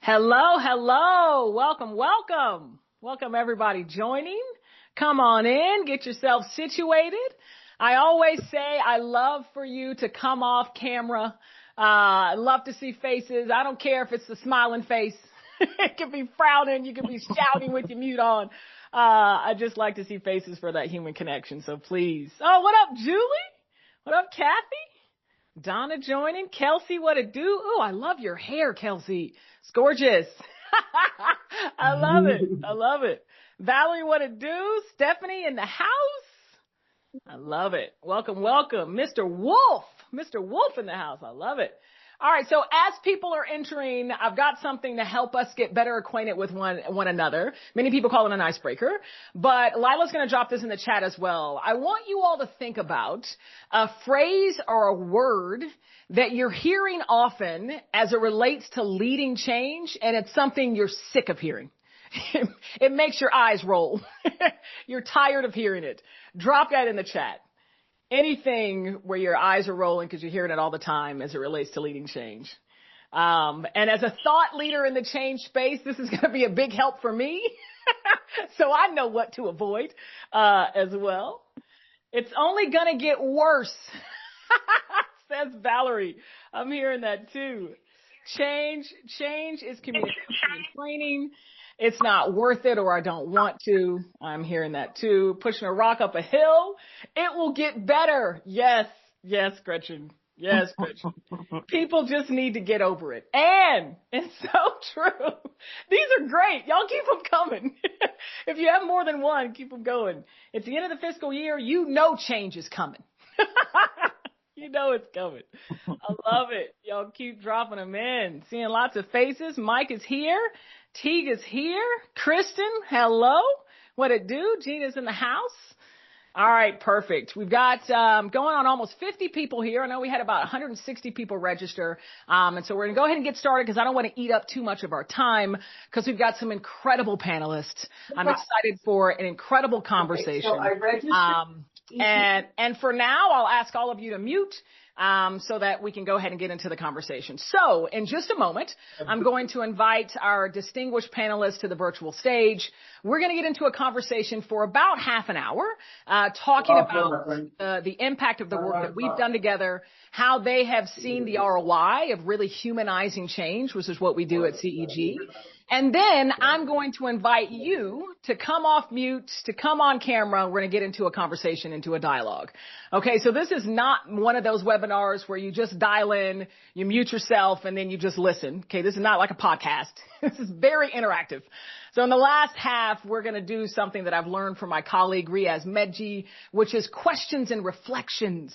Hello, hello. Welcome, welcome. Welcome everybody joining. Come on in, get yourself situated. I always say I love for you to come off camera. I love to see faces. I don't care if it's the smiling face. It could be frowning. You could be shouting with your mute on. I just like to see faces for that human connection. So please. Oh, what up, Julie? What up, Kathy? Donna joining. Kelsey, what it do? Ooh, I love your hair, Kelsey. It's gorgeous. I love it. I love it. Valerie, what it do? Stephanie in the house. I love it. Welcome, welcome. Mr. Wolf. Mr. Wolf in the house. I love it. All right. So as people are entering, I've got something to help us get better acquainted with one another. Many people call it an icebreaker, but Lila's going to drop this in the chat as well. I want you all to think about a phrase or a word that you're hearing often as it relates to leading change, and it's something you're sick of hearing. It makes your eyes roll. You're tired of hearing it. Drop that in the chat. Anything where your eyes are rolling because you're hearing it all the time as it relates to leading change. And as a thought leader in the change space, this is going to be a big help for me. So I know what to avoid as well. It's only going to get worse, says Valerie. I'm hearing that too. Change is communication and training. It's not worth it, or I don't want to. I'm hearing that too. Pushing a rock up a hill. It will get better. Yes, Gretchen. Yes, Gretchen. People just need to get over it. And it's so true. These are great. Y'all keep them coming. If you have more than one, keep them going. It's the end of the fiscal year. You know change is coming. You know it's coming. I love it. Y'all keep dropping them in. Seeing lots of faces. Mike is here. Teague is here. Kristen, hello. What it do? Gina's in the house. All right, perfect. We've got going on almost 50 people here. I know we had about 160 people register. And so we're going to go ahead and get started because I don't want to eat up too much of our time because we've got some incredible panelists. I'm excited for an incredible conversation. Okay, so I registered. And for now, I'll ask all of you to mute so that we can go ahead and get into the conversation. So in just a moment, I'm going to invite our distinguished panelists to the virtual stage. We're going to get into a conversation for about half an hour, talking about the impact of the work that we've done together, how they have seen the ROI of really humanizing change, which is what we do at CEG. And then I'm going to invite you to come off mute, to come on camera. We're going to get into a conversation, into a dialogue. Okay, so this is not one of those webinars where you just dial in, you mute yourself, and then you just listen. Okay, this is not like a podcast. This is very interactive. So in the last half, we're going to do something that I've learned from my colleague Riaz Medji, which is questions and reflections.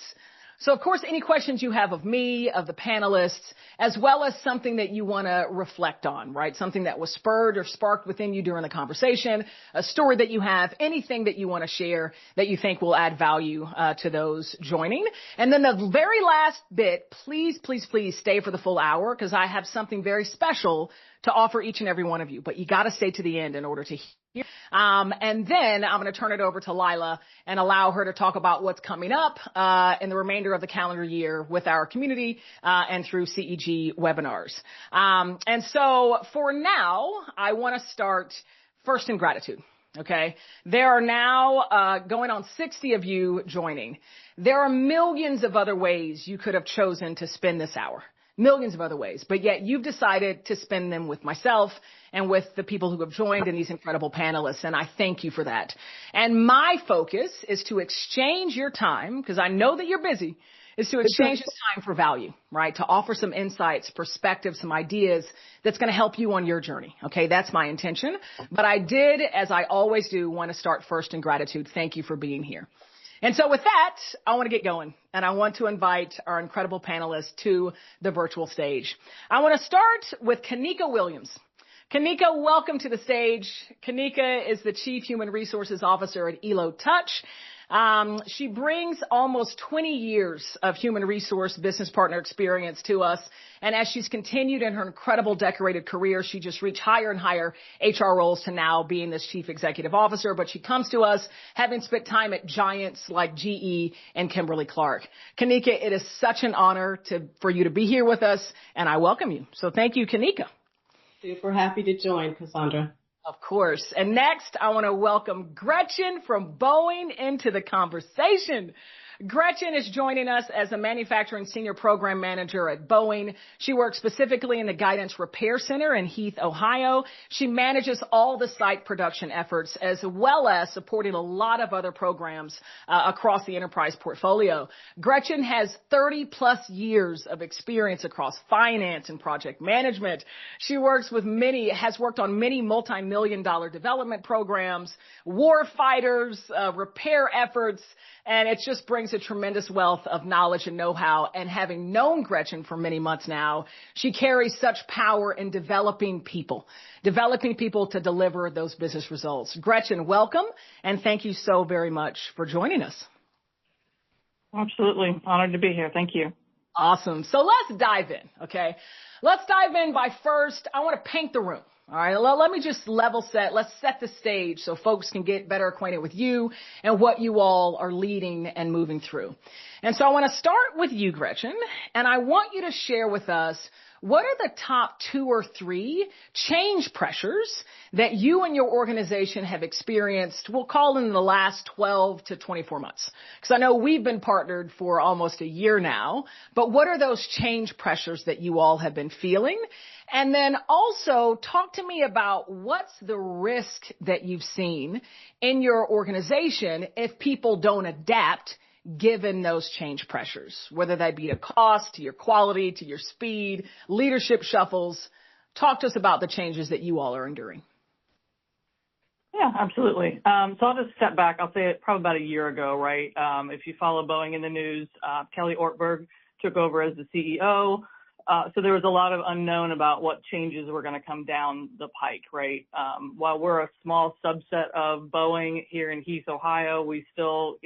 So, of course, any questions you have of me, of the panelists, as well as something that you want to reflect on, right? Something that was spurred or sparked within you during the conversation, a story that you have, anything that you want to share that you think will add value to those joining. And then the very last bit, please stay for the full hour because I have something very special to offer each and every one of you. But you got to stay to the end in order to hear. And then I'm going to turn it over to Lila and allow her to talk about what's coming up in the remainder of the calendar year with our community and through CEG webinars. And so for now, I want to start first in gratitude. Okay. There are now going on 60 of you joining. There are millions of other ways you could have chosen to spend this hour. Millions of other ways, but yet you've decided to spend them with myself and with the people who have joined and these incredible panelists, and I thank you for that. And my focus is to exchange your time, because I know that you're busy, is to exchange this time for value, right? To offer some insights, perspectives, some ideas that's going to help you on your journey. Okay, that's my intention. But I did, as I always do, want to start first in gratitude. Thank you for being here. And so with that, I want to get going, and I want to invite our incredible panelists to the virtual stage. I want to start with Kanika Williams. Kanika, welcome to the stage. Kanika is the Chief Human Resources Officer at Elo Touch. She brings almost 20 years of human resource business partner experience to us. And as she's continued in her incredible decorated career, she just reached higher and higher HR roles to now being this chief executive officer. But she comes to us having spent time at giants like GE and Kimberly-Clark. Kanika, it is such an honor for you to be here with us, and I welcome you. So thank you, Kanika. Super happy to join, Cassandra. Of course. And next, I want to welcome Gretchen from Boeing into the conversation. Gretchen is joining us as a manufacturing senior program manager at Boeing. She works specifically in the Guidance Repair Center in Heath, Ohio. She manages all the site production efforts as well as supporting a lot of other programs across the enterprise portfolio. Gretchen has 30 plus years of experience across finance and project management. She has worked on many multi-million-dollar development programs, war fighters, repair efforts, and it just brings a tremendous wealth of knowledge and know-how. And having known Gretchen for many months now, she carries such power in developing people to deliver those business results. Gretchen, welcome, and thank you so very much for joining us. Absolutely. Honored to be here. Thank you. Awesome. So let's dive in, okay? Let's dive in by first, I want to paint the room. All right, let me just level set. Let's set the stage so folks can get better acquainted with you and what you all are leading and moving through. And so I want to start with you, Gretchen, and I want you to share with us what are the top 2 or 3 change pressures that you and your organization have experienced, we'll call in the last 12 to 24 months? Because I know we've been partnered for almost a year now, but what are those change pressures that you all have been feeling? And then also talk to me about what's the risk that you've seen in your organization if people don't adapt given those change pressures, whether that be to cost, to your quality, to your speed, leadership shuffles. Talk to us about the changes that you all are enduring. Yeah, absolutely. So I'll just step back. I'll say it probably about a year ago, right? If you follow Boeing in the news, Kelly Ortberg took over as the CEO. So there was a lot of unknown about what changes were going to come down the pike, right? While we're a small subset of Boeing here in Heath, Ohio, we still,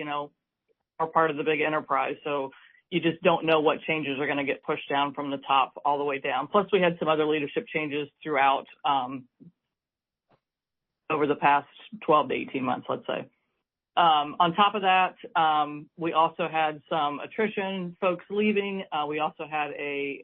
are part of the big enterprise. So you just don't know what changes are going to get pushed down from the top all the way down. Plus, we had some other leadership changes throughout over the past 12 to 18 months, let's say. On top of that, we also had some attrition, folks leaving. We also had a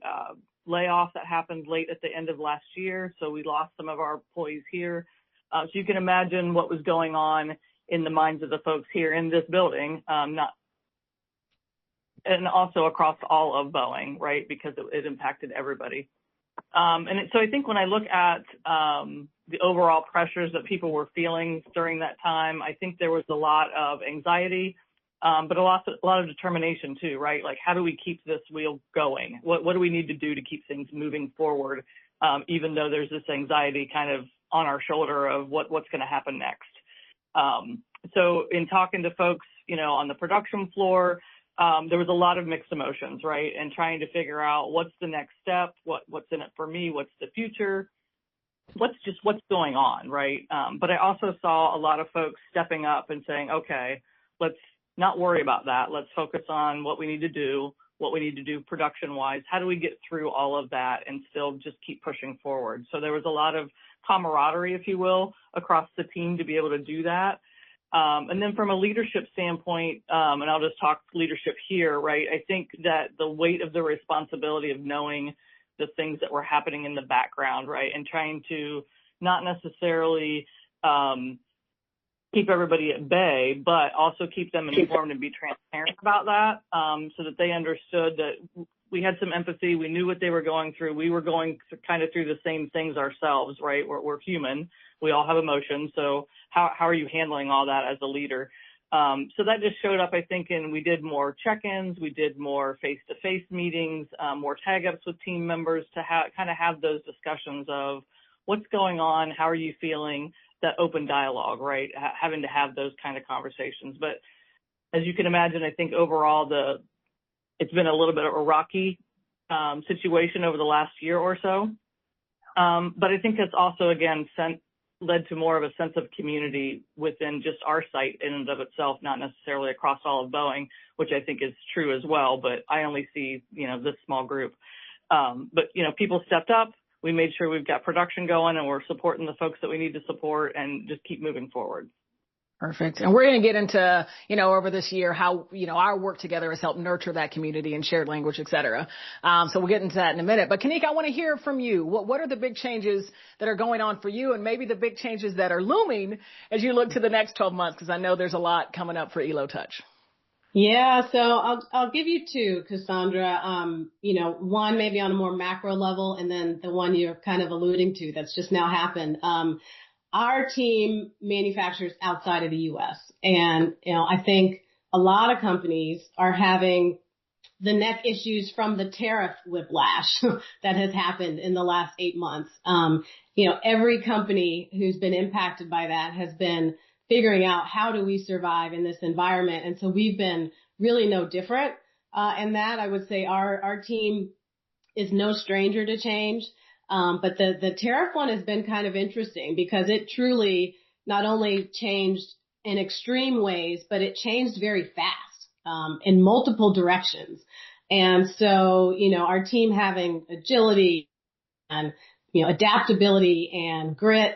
layoff that happened late at the end of last year. So we lost some of our employees here. So you can imagine what was going on in the minds of the folks here in this building, and also across all of Boeing, right? Because it impacted everybody. So I think when I look at the overall pressures that people were feeling during that time, I think there was a lot of anxiety, but a lot of determination too, right? Like, how do we keep this wheel going? What do we need to do to keep things moving forward, even though there's this anxiety kind of on our shoulder of what's going to happen next? So in talking to folks, on the production floor, there was a lot of mixed emotions, right? And trying to figure out what's the next step, what's in it for me, what's the future, what's going on, right? But I also saw a lot of folks stepping up and saying, okay, let's not worry about that. Let's focus on what we need to do production-wise. How do we get through all of that and still just keep pushing forward? So there was a lot of camaraderie, if you will, across the team to be able to do that. And then from a leadership standpoint, and I'll just talk leadership here, right? I think that the weight of the responsibility of knowing the things that were happening in the background, right? And trying to not necessarily keep everybody at bay, but also keep them informed and be transparent about that, so that they understood that we had some empathy. We knew what they were going through. We were going kind of through the same things ourselves, right? We're human. We all have emotions. So how are you handling all that as a leader? So that just showed up, I think, and we did more check-ins. We did more face-to-face meetings, more tag-ups with team members to kind of have those discussions of what's going on, how are you feeling, that open dialogue, right? Having to have those kind of conversations. But as you can imagine, I think overall it's been a little bit of a rocky situation over the last year or so. But I think that's also, again, led to more of a sense of community within just our site in and of itself, not necessarily across all of Boeing, which I think is true as well. But I only see, this small group. But, people stepped up. We made sure we've got production going and we're supporting the folks that we need to support and just keep moving forward. Perfect. And we're going to get into, over this year, how, our work together has helped nurture that community and shared language, et cetera. So we'll get into that in a minute. But Kanika, I want to hear from you. What are the big changes that are going on for you, and maybe the big changes that are looming as you look to the next 12 months? Because I know there's a lot coming up for Elo Touch. Yeah, so I'll give you two, Cassandra. One maybe on a more macro level, and then the one you're kind of alluding to that's just now happened. Our team manufactures outside of the U.S. and, I think a lot of companies are having the neck issues from the tariff whiplash that has happened in the last 8 months. Every company who's been impacted by that has been figuring out how do we survive in this environment. And so we've been really no different. In that, I would say our team is no stranger to change. But the tariff one has been kind of interesting because it truly not only changed in extreme ways, but it changed very fast, in multiple directions. And so, our team having agility and, adaptability and grit,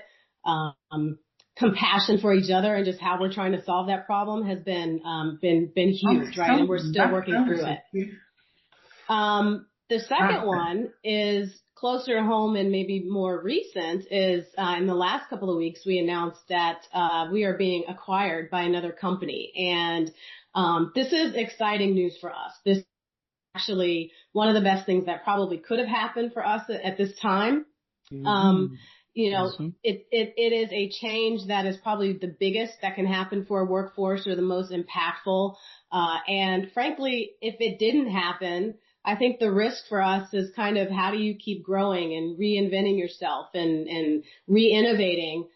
compassion for each other and just how we're trying to solve that problem has been huge, right? And we're still working through it. The second one is closer to home and maybe more recent is in the last couple of weeks, we announced that we are being acquired by another company. And this is exciting news for us. This is actually one of the best things that probably could have happened for us at this time. Mm-hmm. It is a change that is probably the biggest that can happen for a workforce or the most impactful. And frankly, if it didn't happen, I think the risk for us is kind of how do you keep growing and reinventing yourself and re-innovating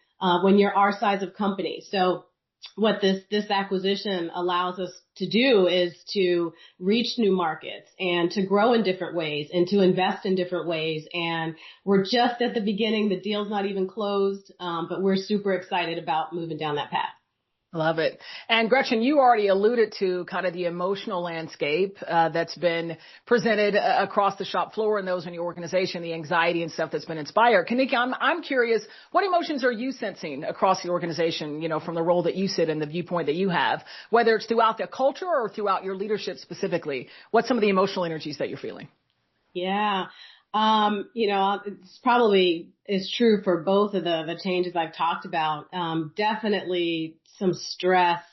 when you're our size of company. So what this acquisition allows us to do is to reach new markets and to grow in different ways and to invest in different ways. And we're just at the beginning. The deal's not even closed, but we're super excited about moving down that path. Love it. And Gretchen, you already alluded to kind of the emotional landscape that's been presented across the shop floor and those in your organization, the anxiety and stuff that's been inspired. Kanika, I'm curious, what emotions are you sensing across the organization, from the role that you sit and the viewpoint that you have, whether it's throughout the culture or throughout your leadership specifically? What's some of the emotional energies that you're feeling? Yeah. It's probably is true for both of the changes I've talked about. Definitely some stress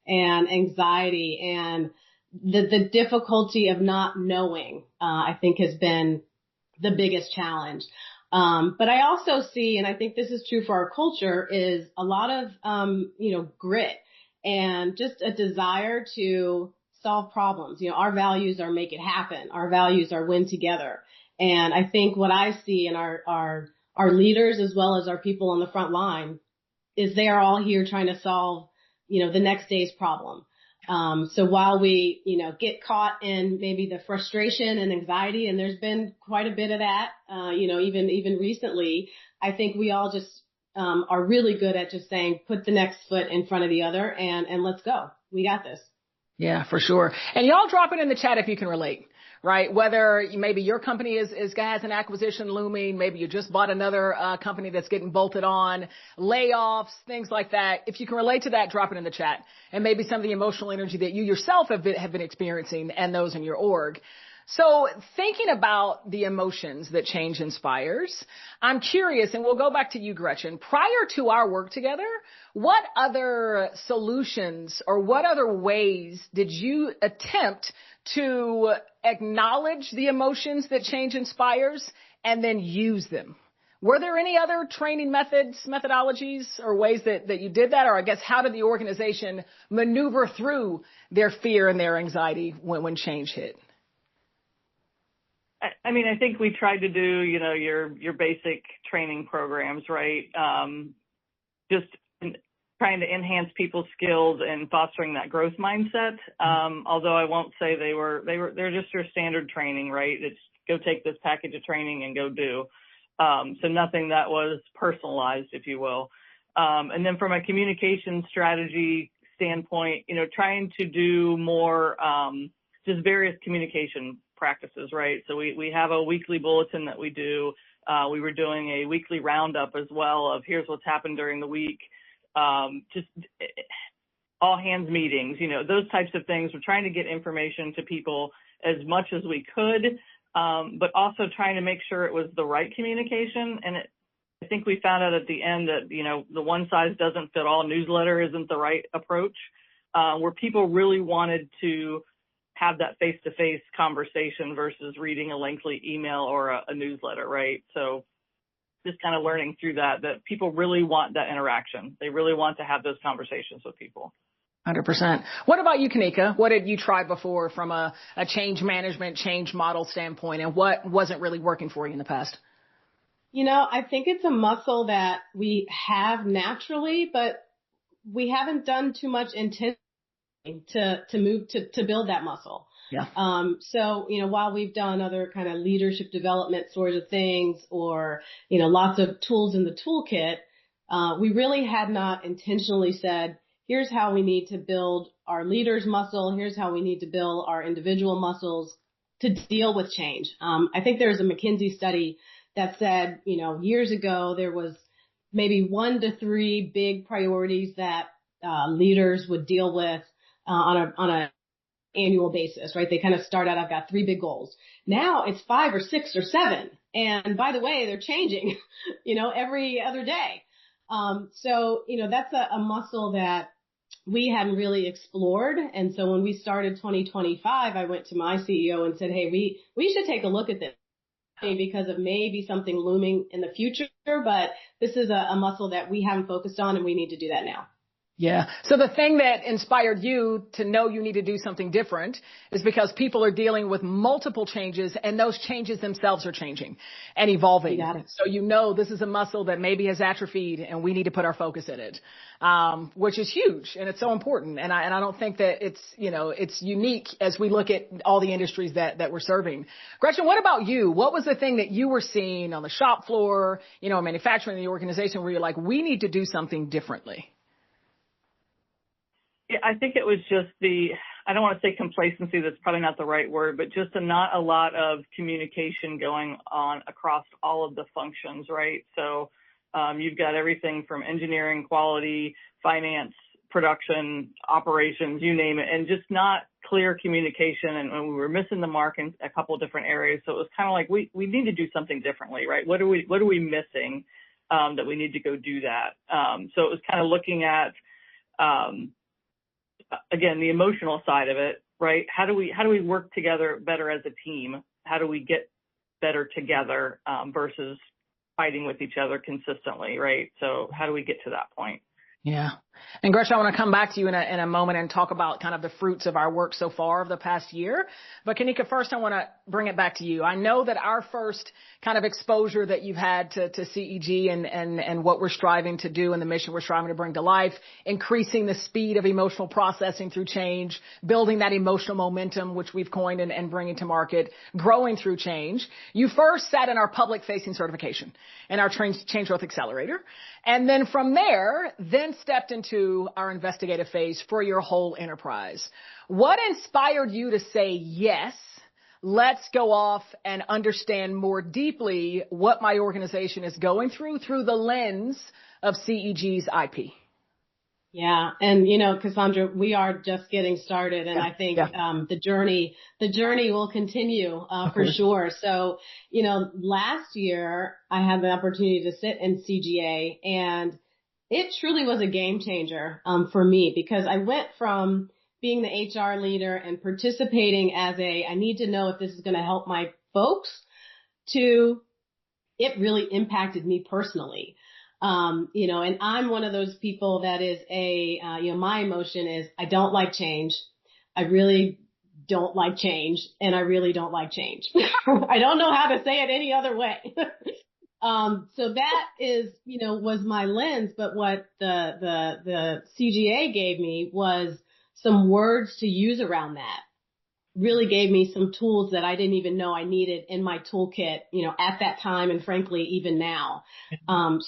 and anxiety and the difficulty of not knowing, I think has been the biggest challenge. But I also see, and I think this is true for our culture, is a lot of, grit and just a desire to solve problems. Our values are make it happen. Our values are win together. And I think what I see in our leaders as well as our people on the front line is they are all here trying to solve, the next day's problem. So while we, get caught in maybe the frustration and anxiety, and there's been quite a bit of that, even recently, I think we all just are really good at just saying, put the next foot in front of the other and let's go. We got this. Yeah, for sure. And y'all drop it in the chat if you can relate. Right? Whether maybe your company has an acquisition looming, maybe you just bought another company that's getting bolted on, layoffs, things like that. If you can relate to that, drop it in the chat. And maybe some of the emotional energy that you yourself have been experiencing and those in your org. So thinking about the emotions that change inspires, I'm curious, and we'll go back to you, Gretchen. Prior to our work together, what other solutions or what other ways did you attempt to acknowledge the emotions that change inspires and then use them? Were there any other training methodologies, or ways that you did that? Or I guess, how did the organization maneuver through their fear and their anxiety when change hit? I think we tried to do, your basic training programs, right? Just trying to enhance people's skills and fostering that growth mindset. Although I won't say they're just your standard training, right? It's go take this package of training and go do. So nothing that was personalized, if you will. And then from a communication strategy standpoint, trying to do more, just various communication practices, right? So we have a weekly bulletin that we do. We were doing a weekly roundup as well of here's what's happened during the week. just all hands meetings, those types of things. We're trying to get information to people as much as we could, but also trying to make sure it was the right communication. And I think we found out at the end that, the one size doesn't fit all newsletter isn't the right approach, where people really wanted to have that face-to-face conversation versus reading a lengthy email or a newsletter, right? So just kind of learning through that people really want that interaction. They really want to have those conversations with people. 100%. What about you, Kanika? What did you try before from a change management, change model standpoint, and what wasn't really working for you in the past? I think it's a muscle that we have naturally, but we haven't done too much intentionally to build that muscle. Yeah. So, while we've done other kind of leadership development sorts of things or, lots of tools in the toolkit, we really had not intentionally said, here's how we need to build our leaders muscle. Here's how we need to build our individual muscles to deal with change. I think there's a McKinsey study that said, years ago, there was maybe 1 to 3 big priorities that leaders would deal with on a annual basis, right? They kind of start out, I've got 3 big goals. Now it's 5 or 6 or 7. And by the way, they're changing, every other day. So, that's a muscle that we hadn't really explored. And so when we started 2025, I went to my CEO and said, hey, we should take a look at this because of maybe something looming in the future, but this is a muscle that we haven't focused on and we need to do that now. Yeah. So the thing that inspired you to know you need to do something different is because people are dealing with multiple changes and those changes themselves are changing and evolving. You got it. So this is a muscle that maybe has atrophied and we need to put our focus in it, which is huge and it's so important. And I don't think that it's unique as we look at all the industries that we're serving. Gretchen, what about you? What was the thing that you were seeing on the shop floor, manufacturing, the organization where you're like, we need to do something differently? Yeah, I think it was just I don't want to say complacency, that's probably not the right word, but just not a lot of communication going on across all of the functions, right? So you've got everything from engineering, quality, finance, production, operations, you name it, and just not clear communication. And we were missing the mark in a couple of different areas. So it was kind of like, we need to do something differently, right? What are we missing that we need to go do that? So it was kind of looking at, again, the emotional side of it, right? How do we work together better as a team? How do we get better together versus fighting with each other consistently, right? So how do we get to that point? Yeah. And Gretchen, I want to come back to you in a moment and talk about kind of the fruits of our work so far of the past year. But Kanika, first I want to bring it back to you. I know that our first kind of exposure that you've had to CEG and what we're striving to do and the mission we're striving to bring to life, increasing the speed of emotional processing through change, building that emotional momentum, which we've coined and bringing to market, growing through change. You first sat in our public facing certification and our Change Growth Accelerator. And then from there, stepped into our investigative phase for your whole enterprise. What inspired you to say, yes, let's go off and understand more deeply what my organization is going through the lens of CEG's IP? Yeah. And, Cassandra, we are just getting started. And I think, the journey will continue, for sure. So, last year I had the opportunity to sit in CGA and it truly was a game changer, for me because I went from being the HR leader and participating as I need to know if this is going to help my folks to it really impacted me personally. And I'm one of those people that is my emotion is I don't like change. I really don't like change and I really don't like change. I don't know how to say it any other way. So that is, was my lens, but what the CGA gave me was some words to use around that. Really gave me some tools that I didn't even know I needed in my toolkit, at that time and frankly, even now.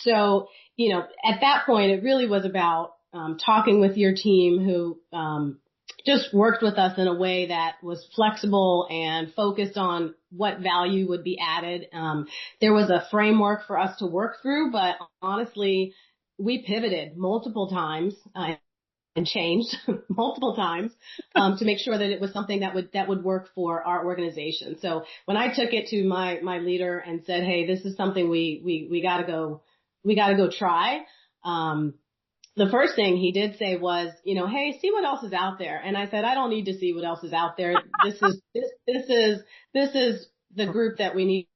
So, at that point, it really was about, talking with your team who, just worked with us in a way that was flexible and focused on what value would be added. There was a framework for us to work through, but honestly, we pivoted multiple times, and changed multiple times, to make sure that it was something that would work for our organization. So when I took it to my leader and said, hey, this is something we gotta go try. The first thing he did say was, hey, see what else is out there. And I said, I don't need to see what else is out there. This is the group that we need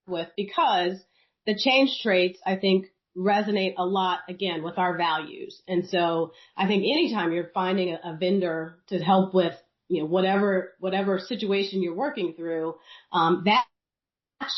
with, because the change traits, I think, resonate a lot, again, with our values. And so I think anytime you're finding a vendor to help with, whatever situation you're working through, that match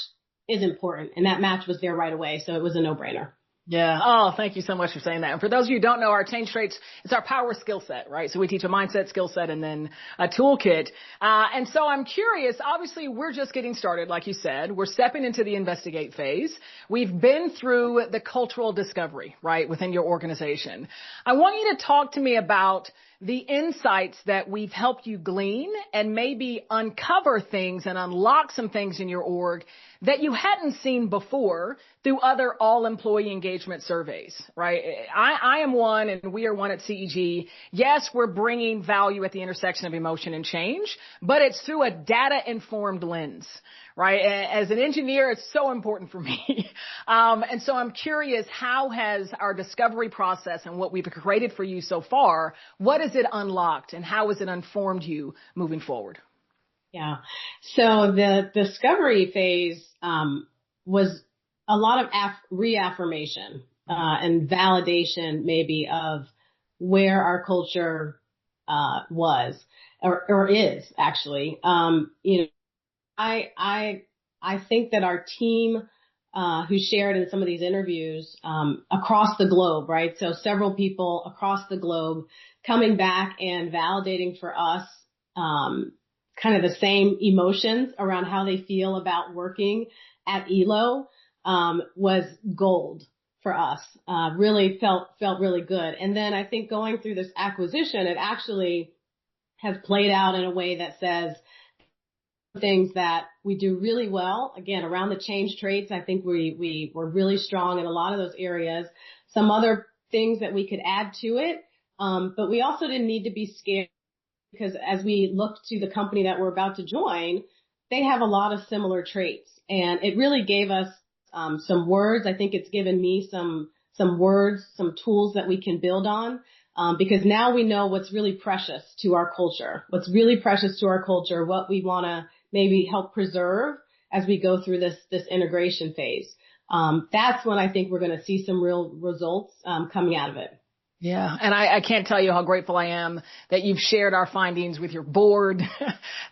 is important. And that match was there right away. So it was a no-brainer. Yeah. Oh, thank you so much for saying that. And for those of you who don't know, our change traits, it's our power skill set, right? So we teach a mindset, skill set, and then a toolkit. And so I'm curious, obviously we're just getting started, like you said. We're stepping into the investigate phase. We've been through the cultural discovery, right, within your organization. I want you to talk to me about the insights that we've helped you glean and maybe uncover things and unlock some things in your org that you hadn't seen before through other all-employee engagement surveys, right? I am one, and we are one at CEG. Yes, we're bringing value at the intersection of emotion and change, but it's through a data-informed lens, right? As an engineer, it's so important for me. And so I'm curious, how has our discovery process and what we've created for you so far, what has it unlocked, and how has it informed you moving forward? Yeah. So the discovery phase was a lot of reaffirmation and validation, maybe, of where our culture was or is actually. I think that our team, who shared in some of these interviews across the globe, right? So several people across the globe coming back and validating for us kind of the same emotions around how they feel about working at Elo was gold for us. Really felt really good. And then I think going through this acquisition, it actually has played out in a way that says things that we do really well. Again, around the change traits, I think we were really strong in a lot of those areas. Some other things that we could add to it, but we also didn't need to be scared, because as we look to the company that we're about to join, they have a lot of similar traits. And it really gave us some words. I think it's given me some words, some tools that we can build on, because now we know what's really precious to our culture, what we want to maybe help preserve as we go through this integration phase. That's when I think we're going to see some real results coming out of it. Yeah. And I can't tell you how grateful I am that you've shared our findings with your board,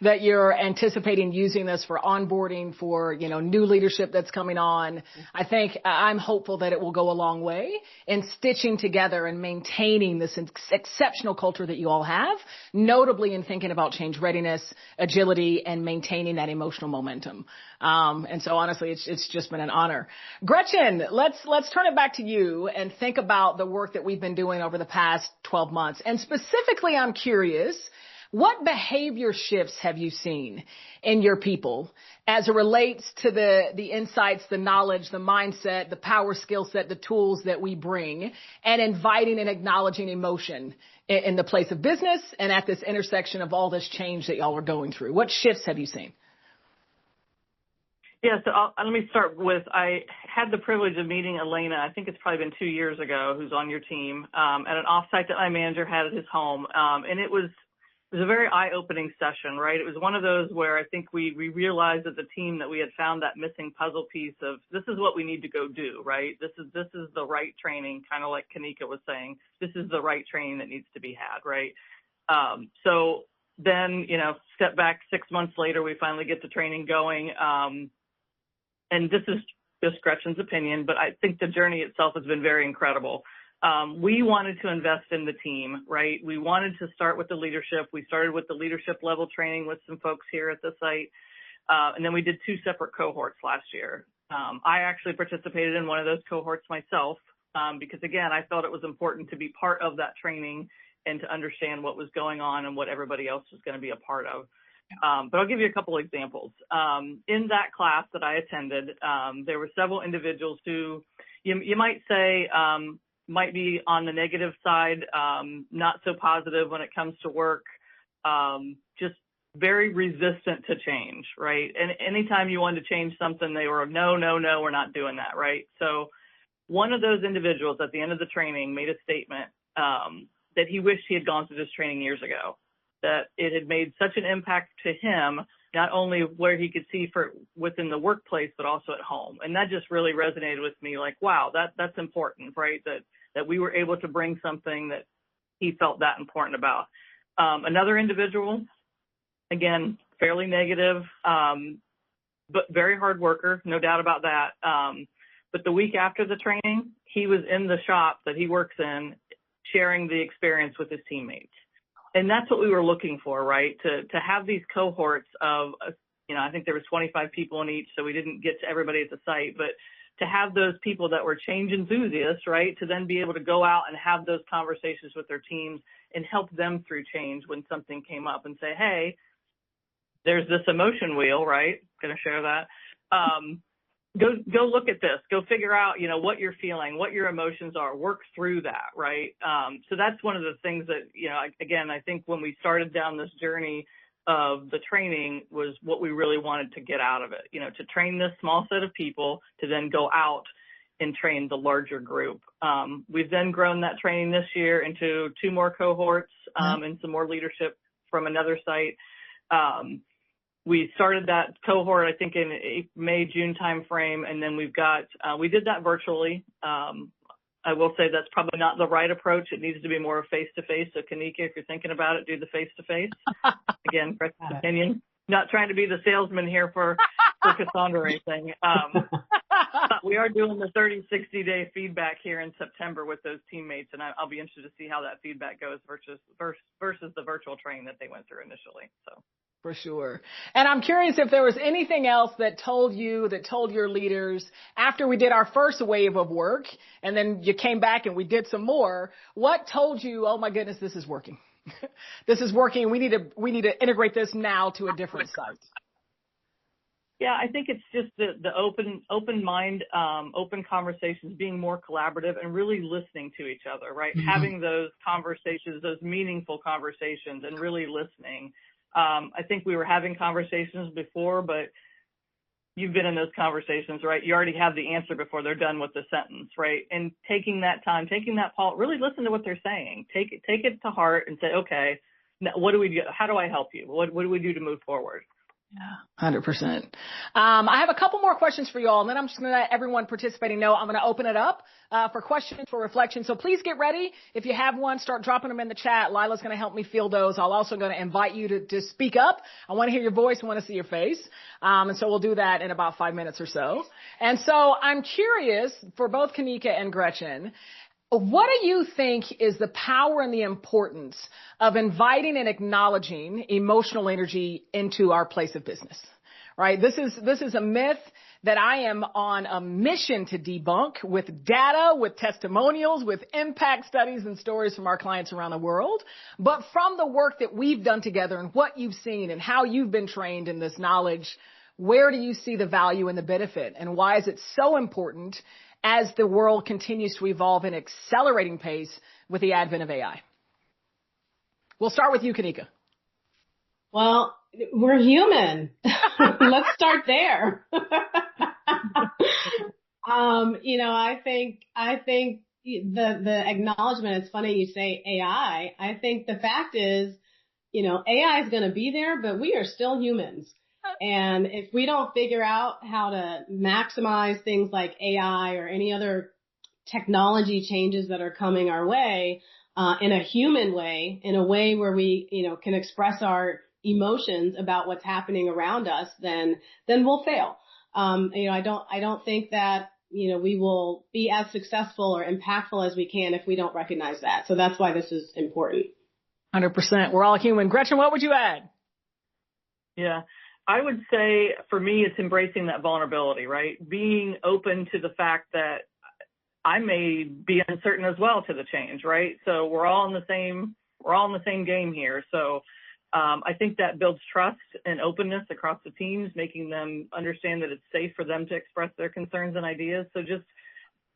that you're anticipating using this for onboarding for, new leadership that's coming on. I think I'm hopeful that it will go a long way in stitching together and maintaining this exceptional culture that you all have, notably in thinking about change readiness, agility, and maintaining that emotional momentum. And so honestly, it's just been an honor. Gretchen, let's turn it back to you and think about the work that we've been doing over the past 12 months. And specifically, I'm curious, what behavior shifts have you seen in your people as it relates to the insights, the knowledge, the mindset, the power skill set, the tools that we bring, and inviting and acknowledging emotion in the place of business and at this intersection of all this change that y'all are going through? What shifts have you seen? Yeah, so let me start with, I had the privilege of meeting Elena, I think it's probably been 2 years ago, who's on your team, at an offsite that my manager had at his home. And it was a very eye-opening session, right? It was one of those where I think we realized as a team that we had found that missing puzzle piece of, this is what we need to go do, right? This is the right training, kind of like Kanika was saying, this is the right training that needs to be had, right? So then, step back 6 months later, we finally get the training going. And this is just Gretchen's opinion, but I think the journey itself has been very incredible. We wanted to invest in the team, right? We wanted to start with the leadership. We started with the leadership level training with some folks here at the site. And then we did 2 separate cohorts last year. I actually participated in one of those cohorts myself, because again, I felt it was important to be part of that training and to understand what was going on and what everybody else was going to be a part of. But I'll give you a couple examples. In that class that I attended, there were several individuals who you might say might be on the negative side, not so positive when it comes to work, just very resistant to change, right? And anytime you wanted to change something, they were, no, we're not doing that, right? So one of those individuals at the end of the training made a statement that he wished he had gone through this training years ago, that it had made such an impact to him, not only where he could see for within the workplace, but also at home. And that just really resonated with me, like, wow, that's important, right? That we were able to bring something that he felt that important about. Another individual, again, fairly negative, but very hard worker, no doubt about that. But the week after the training, he was in the shop that he works in, sharing the experience with his teammates. And that's what we were looking for, right? To have these cohorts of, I think there was 25 people in each, so we didn't get to everybody at the site, but to have those people that were change enthusiasts, right, to then be able to go out and have those conversations with their teams and help them through change when something came up and say, hey, there's this emotion wheel, right? Going to share that. Go look at this. Go figure out, what you're feeling, what your emotions are. Work through that, right? So that's one of the things that, again, I think when we started down this journey of the training was what we really wanted to get out of it, to train this small set of people to then go out and train the larger group. We've then grown that training this year into 2 more cohorts and some more leadership from another site. We started that cohort, I think, in May, June timeframe, and then we did that virtually. I will say that's probably not the right approach. It needs to be more face-to-face. So, Kanika, if you're thinking about it, do the face-to-face. Again, Gretchen's opinion. Not trying to be the salesman here for Cassandra or anything. But we are doing the 30, 60-day feedback here in September with those teammates, and I'll be interested to see how that feedback goes versus the virtual training that they went through initially. So. For sure. And I'm curious if there was anything else that told your leaders after we did our first wave of work and then you came back and we did some more, what told you, oh my goodness, this is working. This is working. We need to integrate this now to a different site. Yeah, I think it's just the open mind, open conversations, being more collaborative and really listening to each other, right? Mm-hmm. Having those conversations, those meaningful conversations and really listening. I think we were having conversations before, but you've been in those conversations, right? You already have the answer before they're done with the sentence, right? And taking that time, taking that pause, really listen to what they're saying. Take it to heart and say, okay, now what do we do? How do I help you? What do we do to move forward? Yeah, 100%. I have a couple more questions for you all, and then I'm just going to let everyone participating know I'm going to open it up for questions, for reflection. So please get ready. If you have one, start dropping them in the chat. Lila's going to help me field those. I'll also going to invite you to speak up. I want to hear your voice. I want to see your face. And so we'll do that in about 5 minutes or so. And so I'm curious for both Kanika and Gretchen, what do you think is the power and the importance of inviting and acknowledging emotional energy into our place of business? Right? This is a myth that I am on a mission to debunk with data, with testimonials, with impact studies and stories from our clients around the world. But from the work that we've done together and what you've seen and how you've been trained in this knowledge, where do you see the value and the benefit? And why is it so important as the world continues to evolve in accelerating pace with the advent of AI? We'll start with you, Kanika. Well, we're human. Let's start there. I think the acknowledgement, it's funny you say AI. I think the fact is, AI is going to be there, but we are still humans. And if we don't figure out how to maximize things like AI or any other technology changes that are coming our way, in a human way, in a way where we, can express our emotions about what's happening around us, then we'll fail. I don't think that, we will be as successful or impactful as we can if we don't recognize that. So that's why this is important. 100%. We're all human. Gretchen, what would you add? Yeah. I would say for me, it's embracing that vulnerability, right? Being open to the fact that I may be uncertain as well to the change, right? So we're all in the same game here. So I think that builds trust and openness across the teams, making them understand that it's safe for them to express their concerns and ideas. So just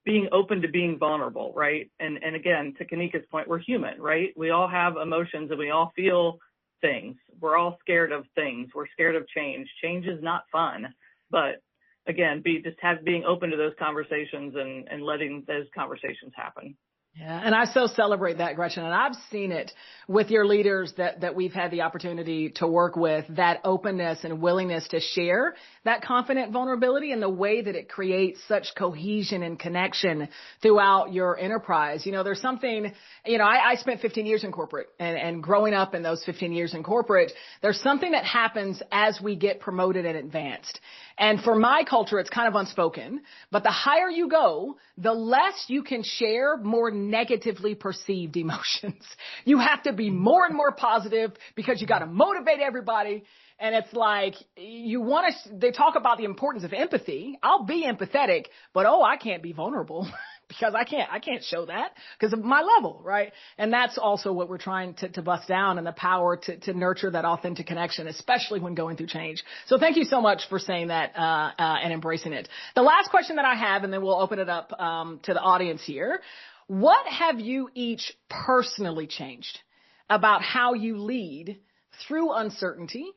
being open to being vulnerable, right? And again, to Kanika's point, we're human, right? We all have emotions and we all feel things. We're all scared of things. We're scared of change. Change is not fun, but again, being open to those conversations and letting those conversations happen. Yeah, and I so celebrate that, Gretchen. And I've seen it with your leaders that we've had the opportunity to work with, that openness and willingness to share that confident vulnerability, and the way that it creates such cohesion and connection throughout your enterprise. You know, there's something, you know, I spent 15 years in corporate, and growing up in those 15 years in corporate, there's something that happens as we get promoted and advanced. And for my culture, it's kind of unspoken, but the higher you go, the less you can share more negatively perceived emotions. You have to be more and more positive because you got to motivate everybody. And it's like, they talk about the importance of empathy. I'll be empathetic, but I can't be vulnerable because I can't show that because of my level, right? And that's also what we're trying to bust down, and the power to nurture that authentic connection, especially when going through change. So thank you so much for saying that, and embracing it. The last question that I have, and then we'll open it up, to the audience here. What have you each personally changed about how you lead through uncertainty,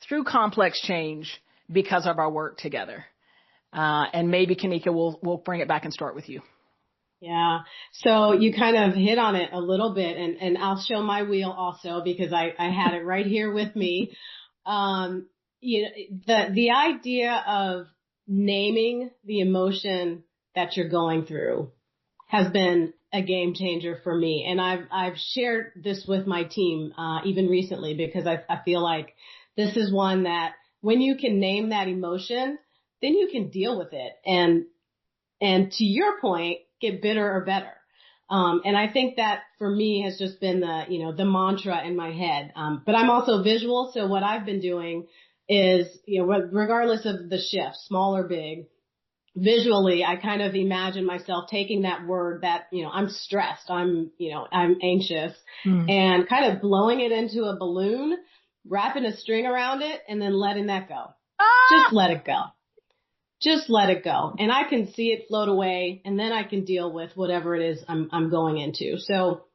through complex change, because of our work together? And maybe Kanika, we'll bring it back and start with you. Yeah. So you kind of hit on it a little bit, and I'll show my wheel also because I had it right here with me. You know, the idea of naming the emotion that you're going through has been a game changer for me. And I've shared this with my team, even recently, because I feel like this is one that when you can name that emotion, then you can deal with it. And to your point, get bitter or better. And I think that for me has just been the mantra in my head. But I'm also visual. So what I've been doing is, regardless of the shift, small or big, visually, I kind of imagine myself taking that word that, I'm stressed, I'm anxious, and kind of blowing it into a balloon, wrapping a string around it, and then letting that go. Just let it go. Just let it go. And I can see it float away, and then I can deal with whatever it is I'm going into. So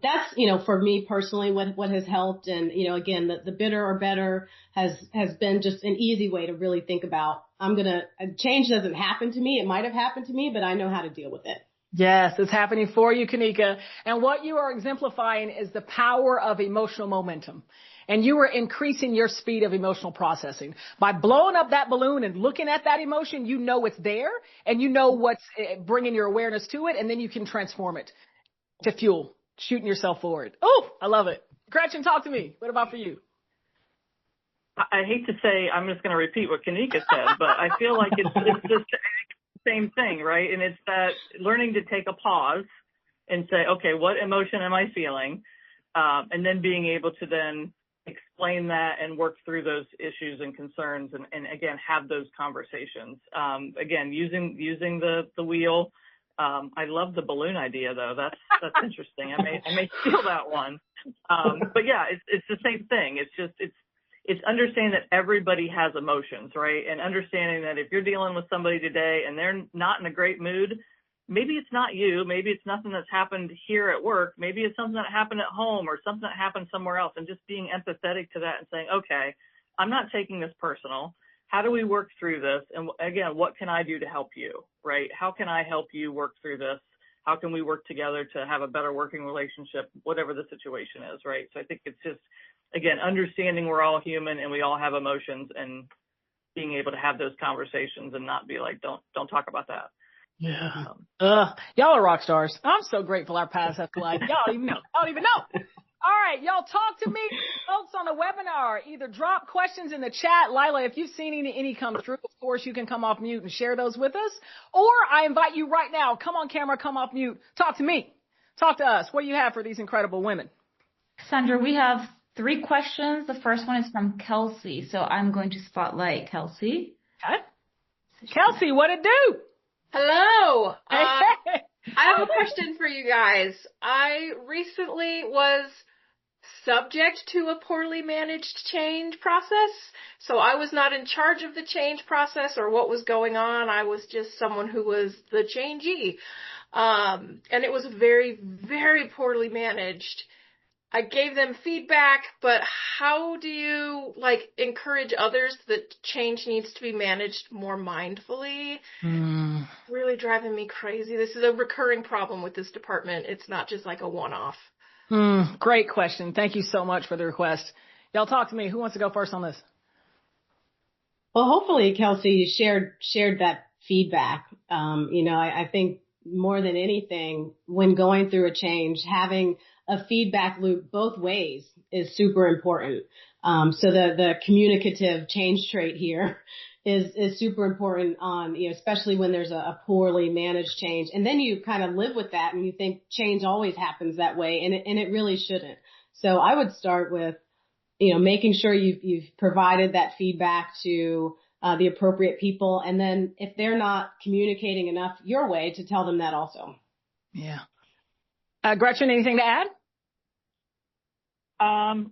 that's, for me personally, what has helped. And, again, the bitter or better has been just an easy way to really think about, change doesn't happen to me. It might have happened to me, but I know how to deal with it. Yes, it's happening for you, Kanika. And what you are exemplifying is the power of emotional momentum. And you are increasing your speed of emotional processing. By blowing up that balloon and looking at that emotion, you know it's there, and you know what's bringing your awareness to it, and then you can transform it to fuel, shooting yourself forward. Oh, I love it. Gretchen, talk to me. What about for you? I hate to say, I'm just going to repeat what Kanika said, but I feel like it's just the same thing, right? And it's that learning to take a pause and say, okay, what emotion am I feeling? And then being able to then explain that and work through those issues and concerns, and again, have those conversations. Again, using the wheel. I love the balloon idea though. That's interesting. I may steal that one. But yeah, it's the same thing. It's understanding that everybody has emotions, right? And understanding that if you're dealing with somebody today and they're not in a great mood, maybe it's not you. Maybe it's nothing that's happened here at work. Maybe it's something that happened at home or something that happened somewhere else, and just being empathetic to that and saying, okay, I'm not taking this personal. How do we work through this? And again, what can I do to help you, right? How can I help you work through this? How can we work together to have a better working relationship, whatever the situation is, right? So I think it's just, again, understanding we're all human and we all have emotions, and being able to have those conversations and not be like, don't talk about that. Yeah. Y'all are rock stars. I'm so grateful our paths have collided. Y'all don't even know. I don't even know. All right, y'all talk to me, folks, on the webinar. Either drop questions in the chat. Lila, if you've seen any come through, of course, you can come off mute and share those with us. Or I invite you right now, come on camera, come off mute. Talk to me. Talk to us. What do you have for these incredible women? Sandra, we have 3 questions. The first one is from Kelsey. So I'm going to spotlight Kelsey. Okay. Kelsey, what it do? Hello. I have a question for you guys. I recently was subject to a poorly managed change process. So I was not in charge of the change process or what was going on. I was just someone who was the changee. And it was very, very poorly managed. I gave them feedback, but how do you encourage others that change needs to be managed more mindfully? Really driving me crazy. This is a recurring problem with this department. It's not just like a one-off. Great question. Thank you so much for the request. Y'all talk to me. Who wants to go first on this? Well, hopefully, Kelsey, you shared that feedback. I think more than anything, when going through a change, having a feedback loop both ways is super important. So the communicative change trait here is super important on, especially when there's a poorly managed change. And then you kind of live with that and you think change always happens that way, and it really shouldn't. So I would start with, making sure you've provided that feedback to the appropriate people. And then if they're not communicating enough your way, to tell them that also. Yeah. Gretchen, anything to add? I'm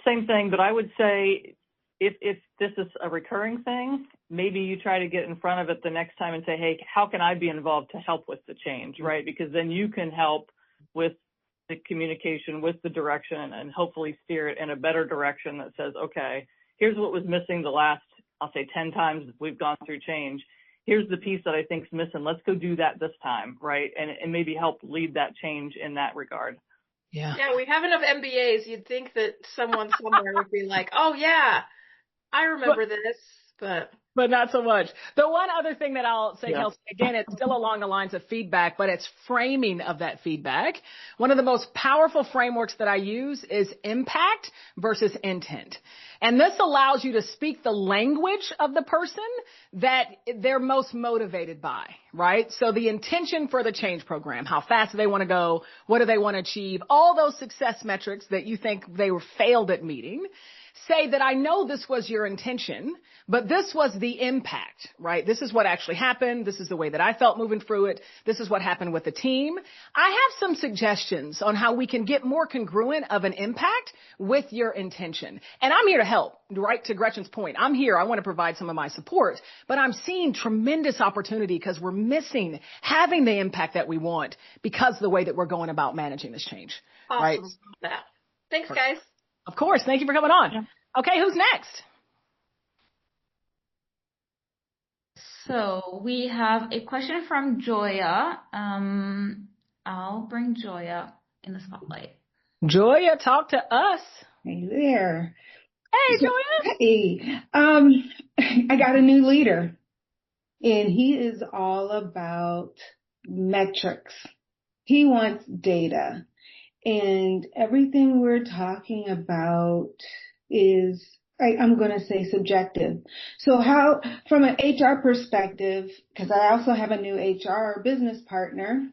same thing, but I would say if this is a recurring thing, maybe you try to get in front of it the next time and say, hey, how can I be involved to help with the change, right? Because then you can help with the communication, with the direction, and hopefully steer it in a better direction that says, okay, here's what was missing the last, I'll say 10 times we've gone through change. Here's the piece that I think is missing. Let's go do that this time, right? And maybe help lead that change in that regard. Yeah. Yeah, we have enough MBAs. You'd think that someone somewhere would be like, oh, yeah, I remember this, but not so much. The one other thing that I'll say, Kelsey, again, it's still along the lines of feedback, but it's framing of that feedback. One of the most powerful frameworks that I use is impact versus intent. And this allows you to speak the language of the person that they're most motivated by, right? So the intention for the change program, how fast do they want to go? What do they want to achieve? All those success metrics that you think they were failed at meeting. Say that I know this was your intention, but this was the impact, right? This is what actually happened. This is the way that I felt moving through it. This is what happened with the team. I have some suggestions on how we can get more congruent of an impact with your intention. And I'm here to help, right? To Gretchen's point. I'm here. I want to provide some of my support, but I'm seeing tremendous opportunity because we're missing having the impact that we want because of the way that we're going about managing this change. Awesome. Right? That. Thanks, guys. Of course. Thank you for coming on. Yeah. Okay, who's next? So we have a question from Joya. I'll bring Joya in the spotlight. Joya, talk to us. Hey there. Hey, Joya. Hey. I got a new leader, and he is all about metrics. He wants data. And everything we're talking about is, I'm going to say, subjective. So how, from an HR perspective, because I also have a new HR business partner,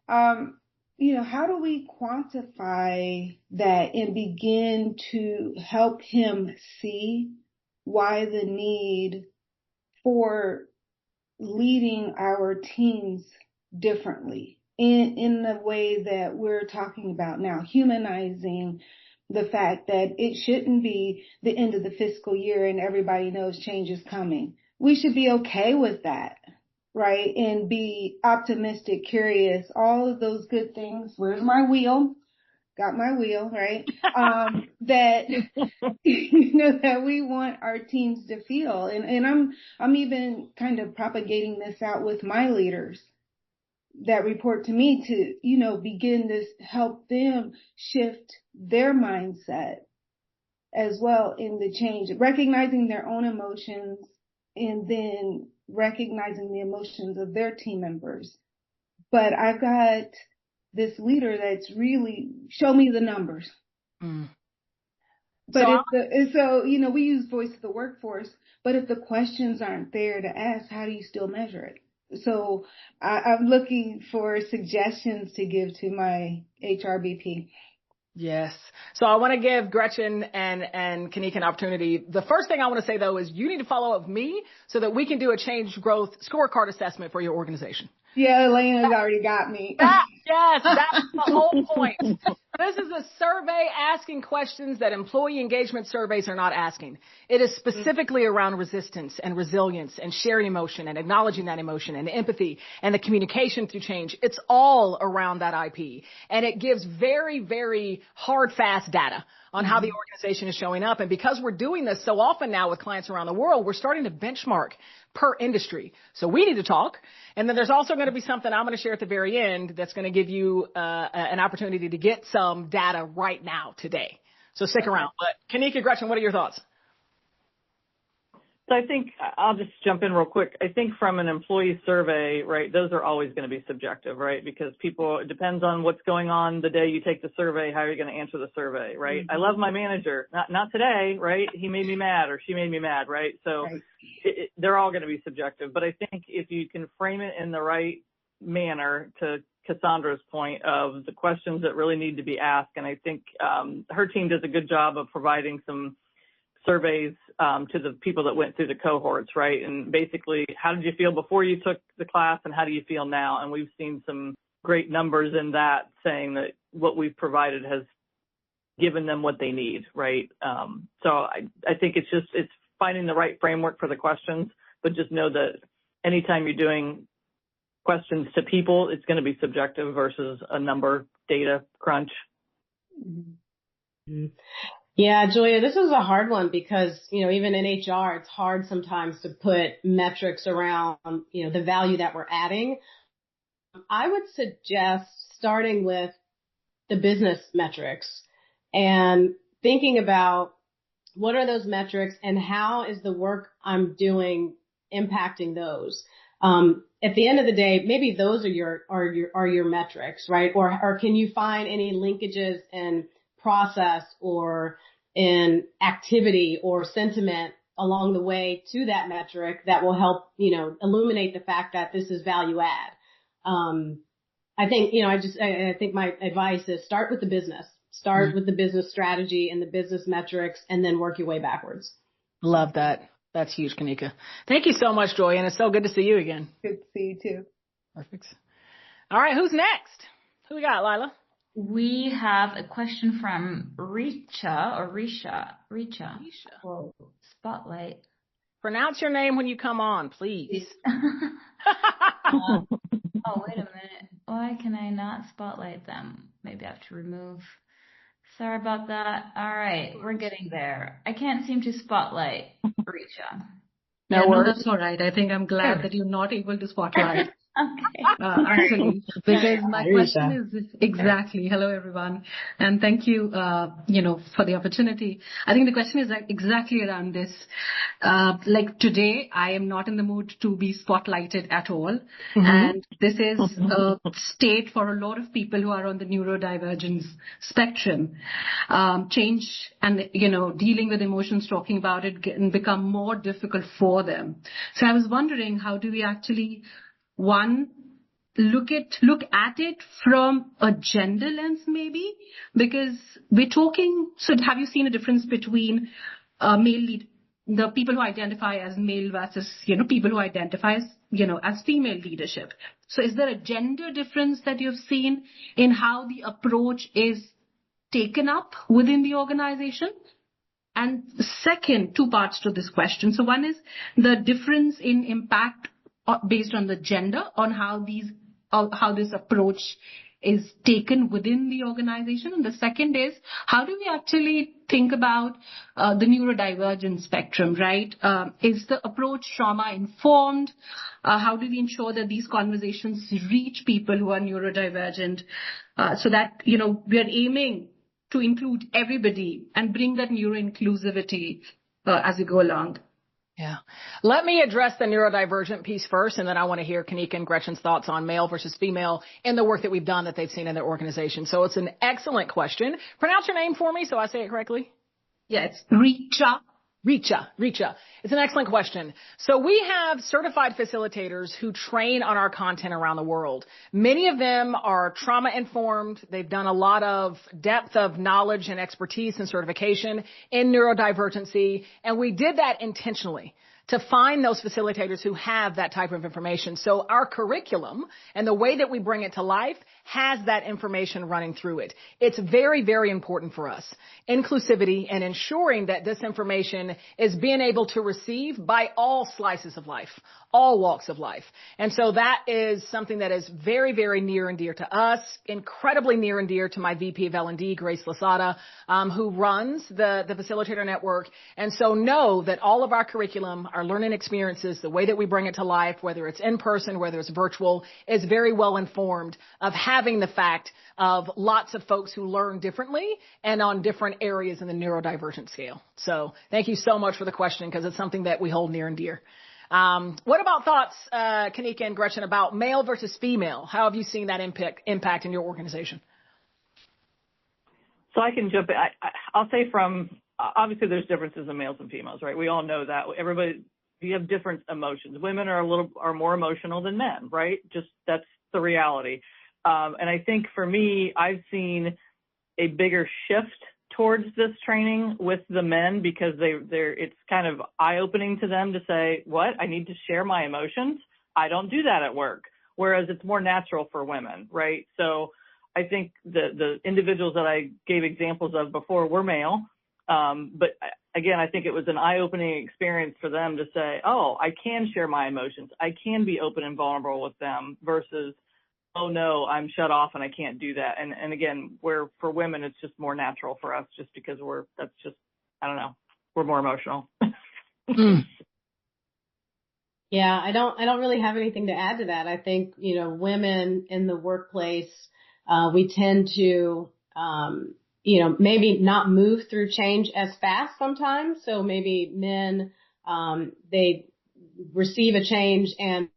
how do we quantify that and begin to help him see why the need for leading our teams differently? In the way that we're talking about now, humanizing the fact that it shouldn't be the end of the fiscal year and everybody knows change is coming. We should be okay with that, right? And be optimistic, curious, all of those good things. Where's my wheel? Got my wheel, right? That, that we want our teams to feel. And I'm even kind of propagating this out with my leaders that report to me to, begin to help them shift their mindset as well in the change, recognizing their own emotions and then recognizing the emotions of their team members. But I've got this leader that's really show me the numbers. But we use voice of the workforce, but if the questions aren't there to ask, how do you still measure it? So I'm looking for suggestions to give to my HRBP. Yes. So I want to give Gretchen and Kanika an opportunity. The first thing I want to say, though, is you need to follow up with me so that we can do a change growth scorecard assessment for your organization. Yeah, Elena's already got me. Yes, that's the whole point. This is a survey asking questions that employee engagement surveys are not asking. It is specifically around resistance and resilience and sharing emotion and acknowledging that emotion and empathy and the communication through change. It's all around that IP. And it gives very, very hard, fast data on how the organization is showing up. And because we're doing this so often now with clients around the world, we're starting to benchmark per industry. So we need to talk. And then there's also going to be something I'm going to share at the very end that's going to give you an opportunity to get some data right now today. So stick around. But Kanika, Gretchen, what are your thoughts? So I think I'll just jump in real quick. I think from an employee survey, right, those are always going to be subjective, right? Because it depends on what's going on the day you take the survey, how are you going to answer the survey, right? I love my manager. Not today, right? He made me mad or she made me mad, right? So they're all going to be subjective. But I think if you can frame it in the right manner, to Cassandra's point, of the questions that really need to be asked, and I think her team does a good job of providing some surveys to the people that went through the cohorts, right? And basically, how did you feel before you took the class and how do you feel now? And we've seen some great numbers in that saying that what we've provided has given them what they need, right? So I think it's finding the right framework for the questions, but just know that anytime you're doing questions to people, it's going to be subjective versus a number data crunch. Mm-hmm. Yeah, Julia, this is a hard one because, even in HR, it's hard sometimes to put metrics around, the value that we're adding. I would suggest starting with the business metrics and thinking about what are those metrics and how is the work I'm doing impacting those. At the end of the day, maybe those are your metrics, right? Or can you find any linkages in process or in activity or sentiment along the way to that metric that will help, illuminate the fact that this is value add. I think, I think my advice is start with the business, with the business strategy and the business metrics, and then work your way backwards. Love that. That's huge, Kanika. Thank you so much, Joy. And it's so good to see you again. Good to see you too. Perfect. All right. Who's next? Who we got, Lila? We have a question from Risha. Whoa, spotlight. Pronounce your name when you come on, please. Oh, wait a minute. Why can I not spotlight them? Maybe I have to remove. Sorry about that. All right, we're getting there. I can't seem to spotlight Risha. No, that's all right. I think I'm glad that you're not able to spotlight. Okay. Actually, because my question is exactly, hello everyone, and thank you, for the opportunity. I think the question is exactly around this. Like today, I am not in the mood to be spotlighted at all. And this is a state for a lot of people who are on the neurodivergence spectrum. Change and, dealing with emotions, talking about it can become more difficult for them. So I was wondering, how do we actually look at it from a gender lens, maybe? Because we're talking, so have you seen a difference between the people who identify as male versus, people who identify as female leadership? So is there a gender difference that you've seen in how the approach is taken up within the organization? And second, two parts to this question. So one is the difference in impact based on the gender, on how this approach is taken within the organization. And the second is, how do we actually think about the neurodivergent spectrum, right? Is the approach trauma-informed? How do we ensure that these conversations reach people who are neurodivergent so that, we are aiming to include everybody and bring that neuro-inclusivity as we go along? Yeah. Let me address the neurodivergent piece first, and then I want to hear Kanika and Gretchen's thoughts on male versus female and the work that we've done that they've seen in their organization. So it's an excellent question. Pronounce your name for me so I say it correctly. Yeah, it's Richa. Richa. It's an excellent question. So we have certified facilitators who train on our content around the world. Many of them are trauma informed. They've done a lot of depth of knowledge and expertise and certification in neurodivergency. And we did that intentionally to find those facilitators who have that type of information. So our curriculum and the way that we bring it to life has that information running through it. It's very, very important for us. Inclusivity and ensuring that this information is being able to receive by all slices of life, all walks of life. And so that is something that is very, very near and dear to us, incredibly near and dear to my VP of L&D, Grace Lasada, who runs the Facilitator Network. And so know that all of our curriculum, our learning experiences, the way that we bring it to life, whether it's in person, whether it's virtual, is very well informed of having the fact of lots of folks who learn differently and on different areas in the neurodivergent scale. So thank you so much for the question, because it's something that we hold near and dear. What about thoughts, Kanika and Gretchen, about male versus female? How have you seen that impact in your organization? So I can jump in. I'll say obviously there's differences in males and females, right? We all know that. You have different emotions. Women are more emotional than men, right? Just that's the reality. And I think for me, I've seen a bigger shift towards this training with the men, because it's kind of eye-opening to them to say, what? I need to share my emotions? I don't do that at work. Whereas it's more natural for women, right? So I think the individuals that I gave examples of before were male. But again, I think it was an eye-opening experience for them to say, oh, I can share my emotions. I can be open and vulnerable with them, versus, oh no, I'm shut off and I can't do that. And again, where for women, it's just more natural for us, just because we're more emotional. Yeah, I don't really have anything to add to that. I think, women in the workplace, we tend to, maybe not move through change as fast sometimes. So maybe men, they receive a change and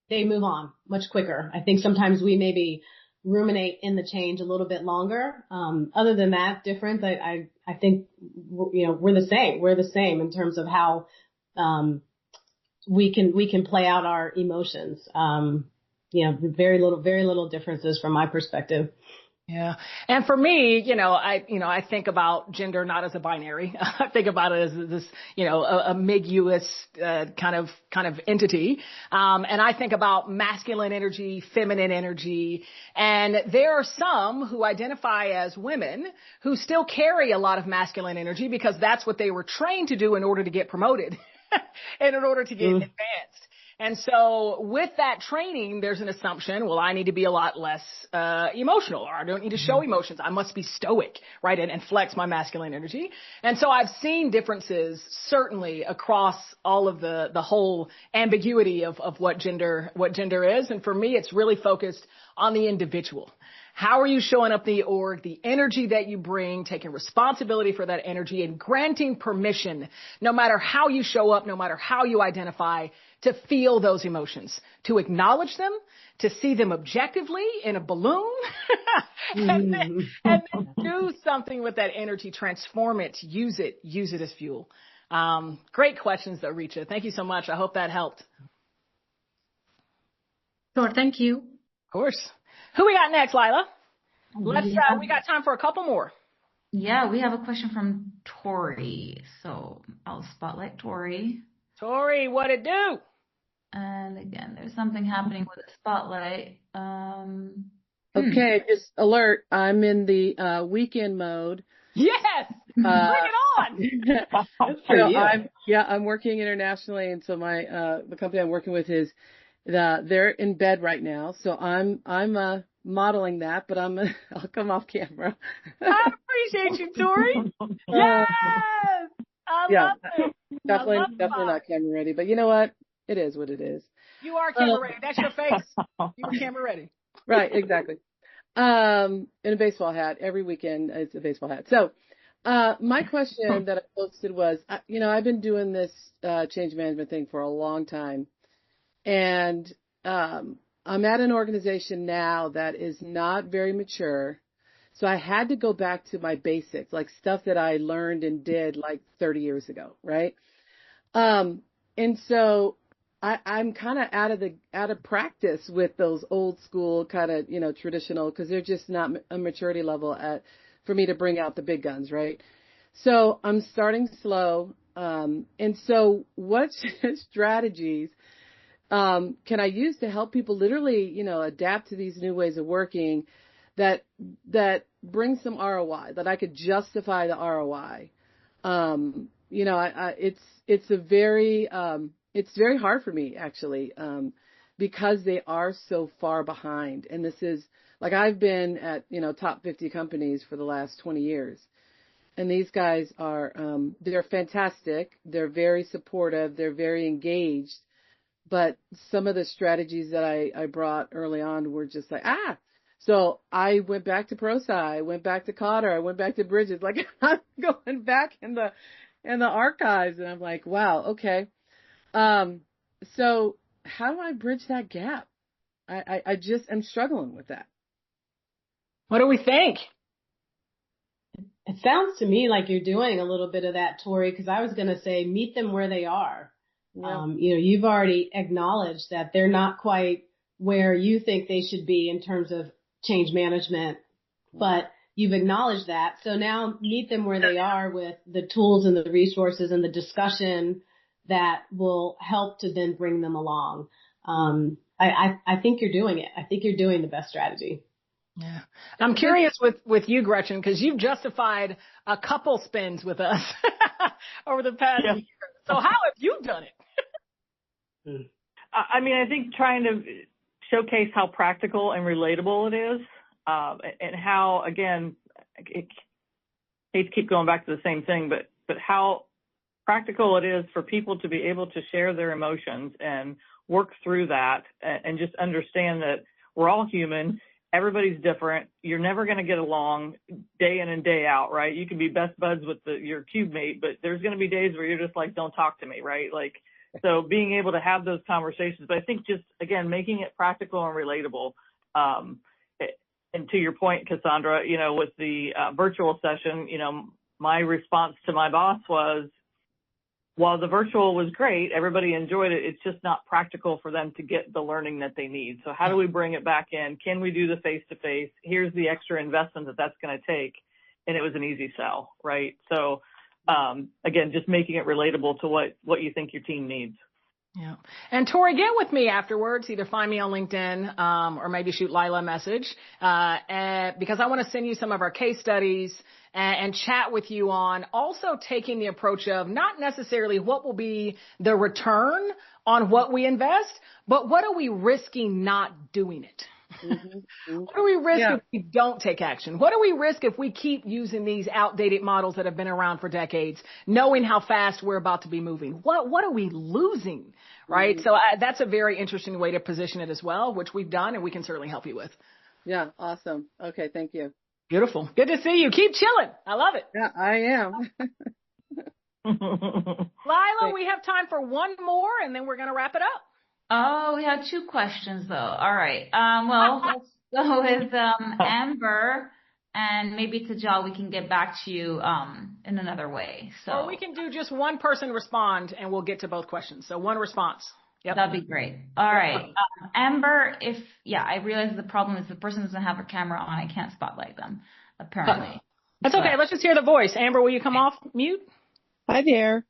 they move on much quicker. I think sometimes we maybe ruminate in the change a little bit longer. Other than that difference, I think, we're the same. We're the same in terms of how, we can play out our emotions. Very little differences from my perspective. Yeah. And for me, I think about gender not as a binary. I think about it as this, ambiguous, kind of entity. And I think about masculine energy, feminine energy. And there are some who identify as women who still carry a lot of masculine energy, because that's what they were trained to do in order to get promoted and in order to get advanced. And so with that training, there's an assumption, well, I need to be a lot less emotional, or I don't need to show emotions. I must be stoic, right, and flex my masculine energy. And so I've seen differences certainly across all of the whole ambiguity of what gender is. And for me, it's really focused on the individual. How are you showing up in the org, the energy that you bring, taking responsibility for that energy, and granting permission, no matter how you show up, no matter how you identify, to feel those emotions, to acknowledge them, to see them objectively in a balloon, and then do something with that energy, transform it, use it as fuel. Great questions though, Richa. Thank you so much. I hope that helped. Sure. Thank you. Of course. Who we got next, Lila? We got time for a couple more. Yeah, we have a question from Tori. So I'll spotlight Tori. Tori, what it do? And again, there's something happening with the spotlight. Okay, just alert. I'm in the weekend mode. Yes, bring it on. I'm working internationally, and so the company I'm working with they're in bed right now. So I'm modeling that, but I'll come off camera. I appreciate you, Tori. Yes, I love it. Definitely not camera ready, but you know what? It is what it is. You are camera ready. That's your face. You're camera ready. Right, exactly. In a baseball hat. Every weekend it's a baseball hat. So my question that I posted was, I've been doing this change management thing for a long time. And I'm at an organization now that is not very mature. So I had to go back to my basics, like stuff that I learned and did like 30 years ago, right? And so I'm kind of out of practice with those old school kind of, traditional, because they're just not a maturity level for me to bring out the big guns, right? So I'm starting slow. And so what strategies can I use to help people literally, adapt to these new ways of working that bring some ROI, that I could justify the ROI? It's very hard for me actually, because they are so far behind. And this is like, I've been at, top 50 companies for the last 20 years. And these guys are, they're fantastic. They're very supportive. They're very engaged. But some of the strategies that I brought early on were just like, So I went back to ProSci, I went back to Cotter, I went back to Bridges. Like, I'm going back in the archives, and I'm like, wow, okay. So how do I bridge that gap? I just am struggling with that. What do we think? It sounds to me like you're doing a little bit of that, Tori, because I was going to say meet them where they are. Yeah. You've already acknowledged that they're not quite where you think they should be in terms of change management, but you've acknowledged that. So now meet them where they are with the tools and the resources and the discussion that will help to then bring them along. I think you're doing it. I think you're doing the best strategy. Yeah. I'm curious with you, Gretchen, because you've justified a couple spins with us over the past year. So how have you done it? I mean, I think trying to showcase how practical and relatable it is, and how, again, I hate to keep going back to the same thing, but how practical it is for people to be able to share their emotions and work through that, and just understand that we're all human. Everybody's different. You're never going to get along day in and day out, right? You can be best buds with your cube mate, but there's going to be days where you're just like, don't talk to me, right? Like, so being able to have those conversations, but I think just, again, making it practical and relatable. And to your point, Cassandra, with the virtual session, my response to my boss was, while the virtual was great, everybody enjoyed it, it's just not practical for them to get the learning that they need. So how do we bring it back in? Can we do the face-to-face? Here's the extra investment that's going to take. And it was an easy sell, right? So, again, just making it relatable to what you think your team needs. Yeah. And Tori, get with me afterwards. Either find me on LinkedIn, or maybe shoot Lila a message, because I want to send you some of our case studies and chat with you on also taking the approach of not necessarily what will be the return on what we invest, but what are we risking not doing it? Mm-hmm. What do we risk if we don't take action? What do we risk if we keep using these outdated models that have been around for decades, knowing how fast we're about to be moving? What are we losing, right? Mm-hmm. So that's a very interesting way to position it as well, which we've done and we can certainly help you with. Yeah, awesome. Okay, thank you. Beautiful. Good to see you. Keep chilling. I love it. Yeah, I am. Lila, we have time for one more and then we're going to wrap it up. Oh, we have two questions though. All right. Well, let's go with Amber, and maybe Tajal, we can get back to you in another way. So, or we can do just one person respond, and we'll get to both questions. So one response. Yep. That'd be great. All right. Amber, I realize the problem is the person doesn't have a camera on. I can't spotlight them, apparently. That's okay. Let's just hear the voice. Amber, will you come off mute? Hi there.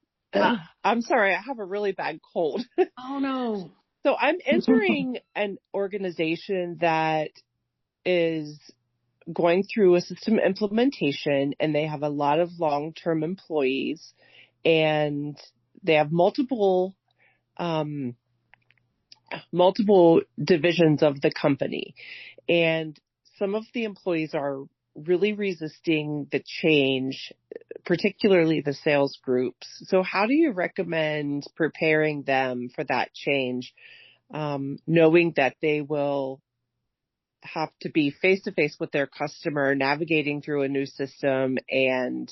I'm sorry. I have a really bad cold. Oh, no. So I'm entering an organization that is going through a system implementation, and they have a lot of long-term employees, and they have multiple divisions of the company. And some of the employees are really resisting the change, particularly the sales groups. So how do you recommend preparing them for that change, knowing that they will have to be face-to-face with their customer, navigating through a new system, and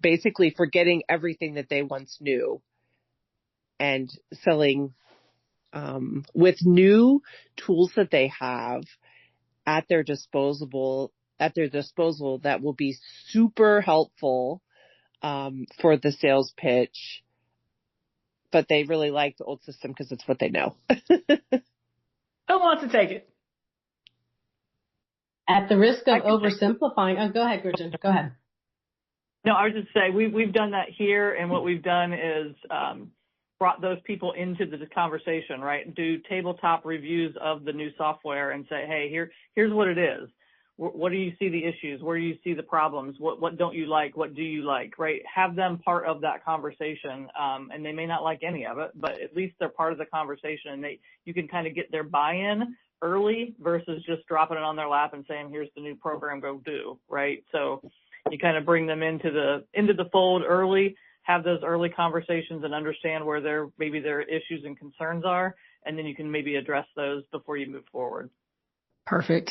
basically forgetting everything that they once knew and selling with new tools that they have at their disposal that will be super helpful for the sales pitch, but they really like the old system because it's what they know. Who wants to take it? At the risk of oversimplifying, go ahead, Gretchen. Go ahead. No, I was just saying we've done that here, and what we've done is brought those people into the conversation, right? Do tabletop reviews of the new software and say, hey, here's what it is. What do you see the issues? Where do you see the problems? What don't you like? What do you like, right? Have them part of that conversation, and they may not like any of it, but at least they're part of the conversation, and you can kind of get their buy-in early versus just dropping it on their lap and saying, here's the new program, go do, right? So you kind of bring them into the fold early, have those early conversations and understand where maybe their issues and concerns are, and then you can maybe address those before you move forward. Perfect.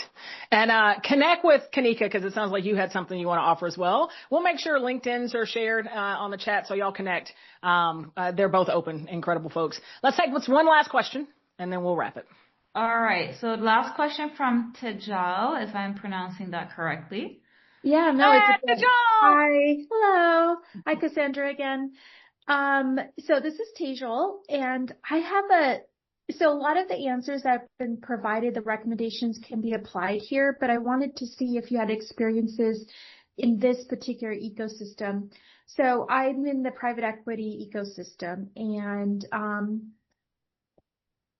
And connect with Kanika, because it sounds like you had something you want to offer as well. We'll make sure LinkedIn's are shared on the chat so y'all connect. They're both open, incredible folks. Let's take one last question, and then we'll wrap it. All right. So last question from Tejal, if I'm pronouncing that correctly. Yeah, no, it's Tejal! Hi. Hello. Hi, Cassandra again. So this is Tejal, and so a lot of the answers that have been provided, the recommendations can be applied here, but I wanted to see if you had experiences in this particular ecosystem. So I'm in the private equity ecosystem, and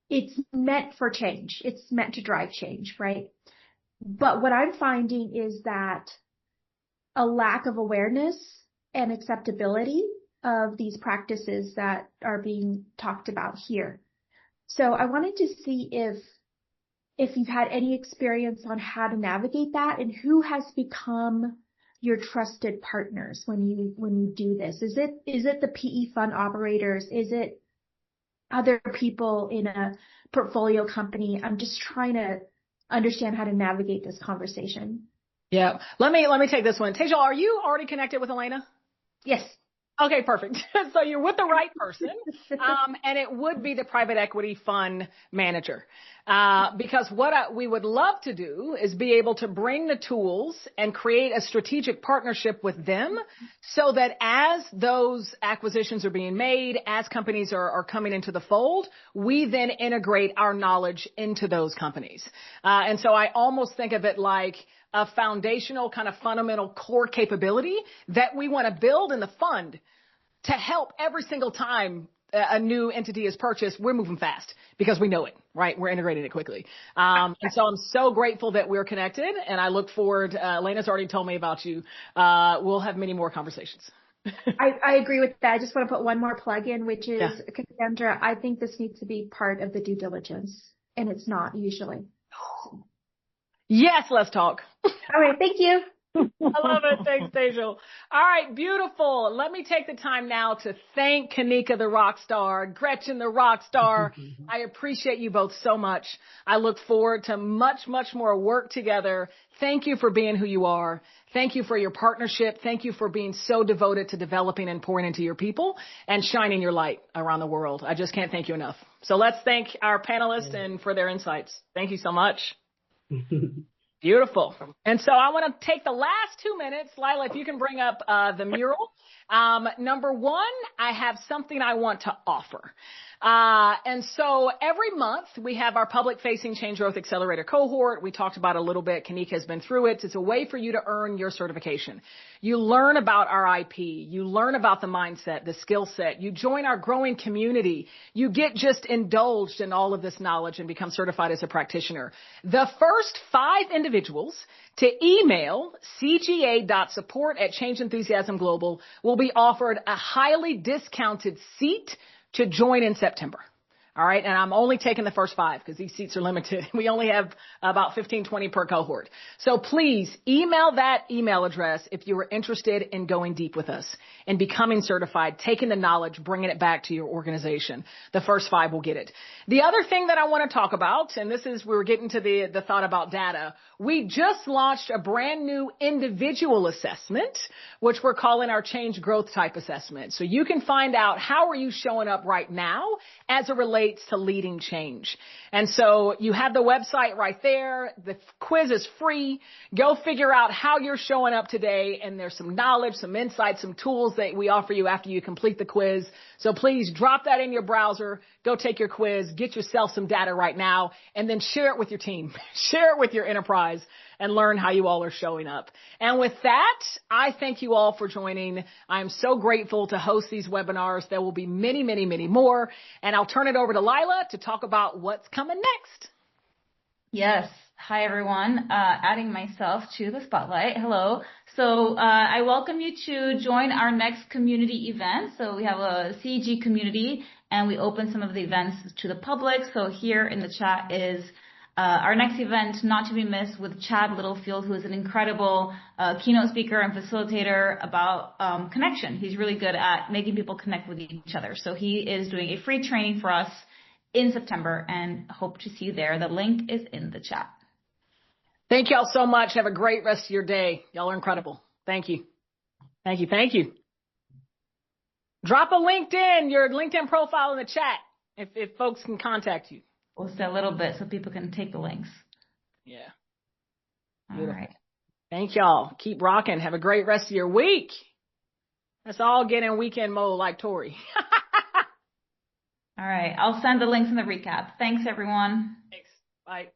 it's meant for change. It's meant to drive change, right? But what I'm finding is that a lack of awareness and acceptability of these practices that are being talked about here. So I wanted to see if you've had any experience on how to navigate that and who has become your trusted partners when you do this. Is it the PE fund operators? Is it other people in a portfolio company? I'm just trying to understand how to navigate this conversation. Yeah. Let me take this one. Tejal, are you already connected with Elena? Yes. Okay, perfect. So you're with the right person, and it would be the private equity fund manager. Because what we would love to do is be able to bring the tools and create a strategic partnership with them so that as those acquisitions are being made, as companies are coming into the fold, we then integrate our knowledge into those companies. And so I almost think of it like a foundational kind of fundamental core capability that we want to build in the fund to help every single time a new entity is purchased. We're moving fast because we know it, right? We're integrating it quickly. And so I'm so grateful that we're connected, and I look forward. Elena's already told me about you. We'll have many more conversations. I agree with that. I just want to put one more plug in, which is, Cassandra, I think this needs to be part of the due diligence, and it's not usually. Yes, let's talk. All right. Thank you. I love it. Thanks, Tejal. All right. Beautiful. Let me take the time now to thank Kanika, the rock star, Gretchen, the rock star. I appreciate you both so much. I look forward to much, much more work together. Thank you for being who you are. Thank you for your partnership. Thank you for being so devoted to developing and pouring into your people and shining your light around the world. I just can't thank you enough. So let's thank our panelists and for their insights. Thank you so much. Beautiful. And so I want to take the last 2 minutes. Lila, if you can bring up the mural. Number one, I have something I want to offer. And so every month we have our public-facing Change Growth Accelerator cohort. We talked about it a little bit. Kanika has been through it. It's a way for you to earn your certification. You learn about our IP. You learn about the mindset, the skill set. You join our growing community. You get just indulged in all of this knowledge and become certified as a practitioner. The first 5 individuals to email cga.support@Change Enthusiasm Global will be offered a highly discounted seat to join in September. All right. And I'm only taking the first 5 because these seats are limited. We only have about 15, 20 per cohort. So please email that email address if you are interested in going deep with us and becoming certified, taking the knowledge, bringing it back to your organization. The first 5 will get it. The other thing that I want to talk about, and this is, we were getting to the thought about data. We just launched a brand new individual assessment, which we're calling our Change Growth Type Assessment. So you can find out how are you showing up right now as it relates to leading change. And so you have the website right there. The quiz is free. Go figure out how you're showing up today. And there's some knowledge, some insights, some tools that we offer you after you complete the quiz. So please drop that in your browser. Go take your quiz. Get yourself some data right now and then share it with your team. Share it with your enterprise and learn how you all are showing up. And with that, I thank you all for joining. I'm so grateful to host these webinars. There will be many, many, many more. And I'll turn it over to Lila to talk about what's coming next. Yes. Hi, everyone. Adding myself to the spotlight. Hello. So I welcome you to join our next community event. So we have a CEG community, and we open some of the events to the public. So here in the chat is our next event, not to be missed, with Chad Littlefield, who is an incredible keynote speaker and facilitator about connection. He's really good at making people connect with each other. So he is doing a free training for us in September, and hope to see you there. The link is in the chat. Thank y'all so much. Have a great rest of your day. Y'all are incredible. Thank you. Thank you. Thank you. Drop a LinkedIn, your LinkedIn profile in the chat if folks can contact you. We'll say a little bit so people can take the links. Yeah. All right. Thank y'all. Keep rocking. Have a great rest of your week. Let's all get in weekend mode like Tori. All right. I'll send the links in the recap. Thanks, everyone. Thanks. Bye.